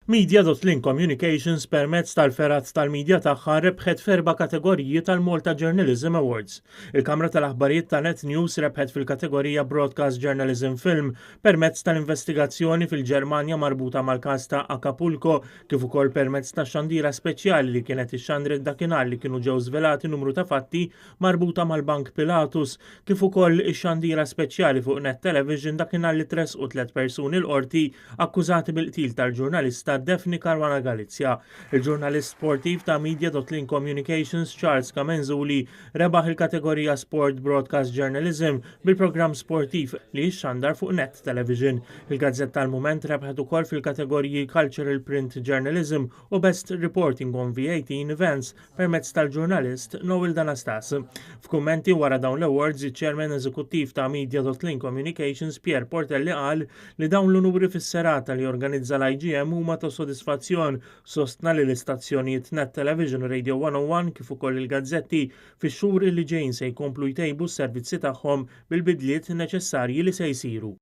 Media.Link Communications permezz tal-ferat tal-medja tagħha rebħet f'erba' kategoriji tal-Malta Journalism Awards. Il-Kamra tal-Aħbarijiet ta' Net News rebħet fil-kategorija Broadcast Journalism Film permezz tal-investigazzjoni fil-Ġermanja marbuta mal-każ ta' Acapulco kif ukoll permezz ta' xandira speċjali li kienet ix-xandret dakinhar li kienu ġew żvelati numru ta' fatti marbuta mal-Bank Pilatus kif ukoll ix-xandira speċjali fuq Net Television dakinhar li tresqu 3 persuni l-qorti akkużati bil-qtil tal-ġurnalista Defni Caruana Galizja. Il-ġurnalist sportiv ta' Media.Link Communications Charles Kamenzuli rebaħ il-kategorija Sport Broadcast Journalism bil-programm sportiv li jixxandar fuq Net Television. Il-Gazzetta tal-Mument rebħet ukoll fil-kategoriji Cultural Print Journalism u Best Reporting on V18 Events permezz tal-ġurnalist Noel Danastas. F'kummenti wara dawn l-awards, iċ-Chairman Eżekuttiv ta' Media.Link Communications Pierre Portelli qal li dawn l-numri fis-serata li organizza l-IGM huma ta' sodisfazzjon sostna li l-istazzjonijiet Net Television Radio 101 kif ukoll il-gazzetti fix-xhur li ġejjin se jkomplu jtejbu s-servizzi tagħhom bil-bidliet neċessarji li se jsiru.